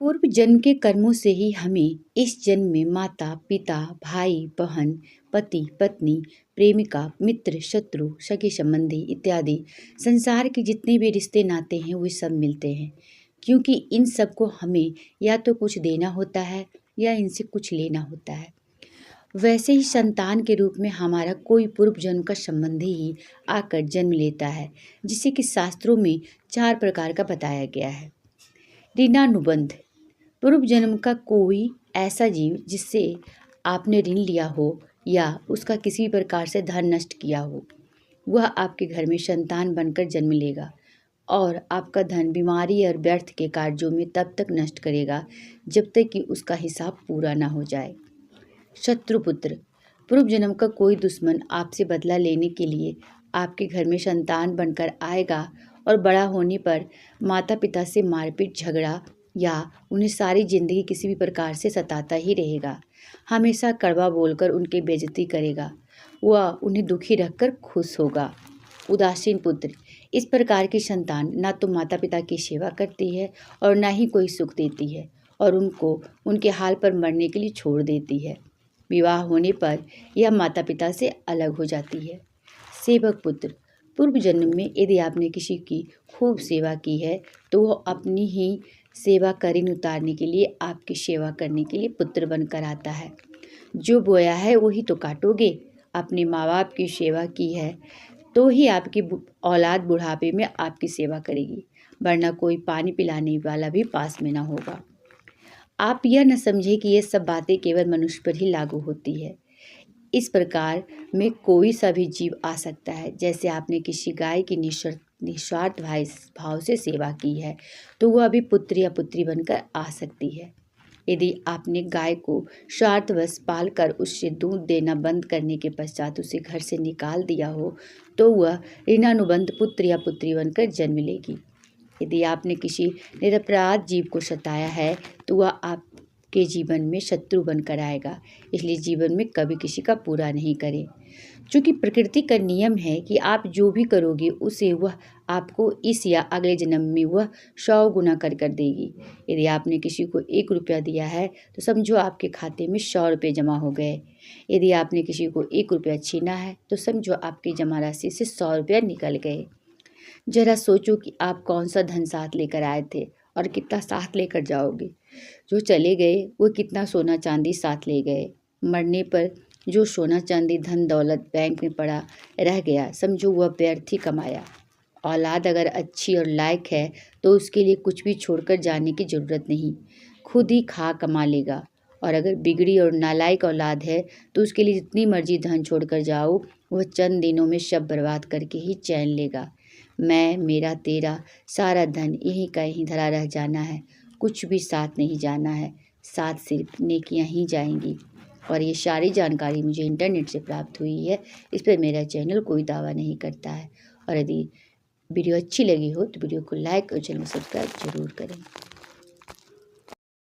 पूर्व जन्म के कर्मों से ही हमें इस जन्म में माता पिता भाई बहन पति पत्नी प्रेमिका मित्र शत्रु सगे संबंधी इत्यादि संसार के जितने भी रिश्ते नाते हैं वे सब मिलते हैं, क्योंकि इन सब को हमें या तो कुछ देना होता है या इनसे कुछ लेना होता है। वैसे ही संतान के रूप में हमारा कोई पूर्व जन्म का संबंधी ही आकर जन्म लेता है, जिसे कि शास्त्रों में 4 प्रकार का बताया गया है। ऋणानुबंध, पूर्व जन्म का कोई ऐसा जीव जिससे आपने ऋण लिया हो या उसका किसी प्रकार से धन नष्ट किया हो, वह आपके घर में संतान बनकर जन्म लेगा और आपका धन बीमारी और व्यर्थ के कार्यों में तब तक नष्ट करेगा जब तक कि उसका हिसाब पूरा ना हो जाए। शत्रुपुत्र, पूर्व जन्म का कोई दुश्मन आपसे बदला लेने के लिए आपके घर में संतान बनकर आएगा और बड़ा होने पर माता पिता से मारपीट झगड़ा या उन्हें सारी जिंदगी किसी भी प्रकार से सताता ही रहेगा। हमेशा कड़वा बोलकर उनकी बेइज्जती करेगा, वह उन्हें दुखी रखकर खुश होगा। उदासीन पुत्र, इस प्रकार की संतान ना तो माता पिता की सेवा करती है और ना ही कोई सुख देती है और उनको उनके हाल पर मरने के लिए छोड़ देती है। विवाह होने पर यह माता पिता से अलग हो जाती है। सेवक पुत्र, पूर्व जन्म में यदि आपने किसी की खूब सेवा की है तो वह अपनी ही सेवा का ऋण उतारने के लिए आपकी सेवा करने के लिए पुत्र बनकर आता है। जो बोया है वही तो काटोगे। अपने माँ बाप की सेवा की है तो ही आपकी औलाद बुढ़ापे में आपकी सेवा करेगी, वरना कोई पानी पिलाने वाला भी पास में ना होगा। आप यह न समझे कि ये सब बातें केवल मनुष्य पर ही लागू होती है। इस प्रकार में कोई सा भी जीव आ सकता है। जैसे आपने किसी गाय की निस्वार्थ भाव से सेवा की है तो वह भी पुत्र या पुत्री बनकर आ सकती है। यदि आपने गाय को स्वार्थवश पालकर उससे दूध देना बंद करने के पश्चात उसे घर से निकाल दिया हो तो वह ऋणानुबंध पुत्र या पुत्री बनकर जन्म लेगी। यदि आपने किसी निरपराध जीव को सताया है तो वह आपके जीवन में शत्रु बनकर आएगा। इसलिए जीवन में कभी किसी का बुरा नहीं करें। चूँकि प्रकृति का नियम है कि आप जो भी करोगे उसे वह आपको इस या अगले जन्म में वह 100 गुना कर देगी। यदि आपने किसी को 1 रुपया दिया है तो समझो आपके खाते में 100 रुपये जमा हो गए। यदि आपने किसी को 1 रुपया छीना है तो समझो आपकी जमा राशि से 100 रुपया निकल गए। जरा सोचो कि आप कौन सा धन साथ लेकर आए थे और कितना साथ लेकर जाओगे। जो चले गए वो कितना सोना चांदी साथ ले गए। मरने पर जो सोना चांदी धन दौलत बैंक में पड़ा रह गया, समझो वह व्यर्थ ही कमाया। औलाद अगर अच्छी और लायक है तो उसके लिए कुछ भी छोड़कर जाने की ज़रूरत नहीं, खुद ही खा कमा लेगा। और अगर बिगड़ी और नालायक औलाद है तो उसके लिए जितनी मर्जी धन छोड़कर जाओ वह चंद दिनों में सब बर्बाद करके ही चैन लेगा। मैं मेरा तेरा सारा धन यहीं का यहीं धरा रह जाना है, कुछ भी साथ नहीं जाना है, साथ सिर्फ नेकियां ही जाएंगी। और ये सारी जानकारी मुझे इंटरनेट से प्राप्त हुई है। इस पर मेरा चैनल कोई दावा नहीं करता है। और यदि वीडियो अच्छी लगी हो तो वीडियो को लाइक और चैनल को सब्सक्राइब जरूर करें।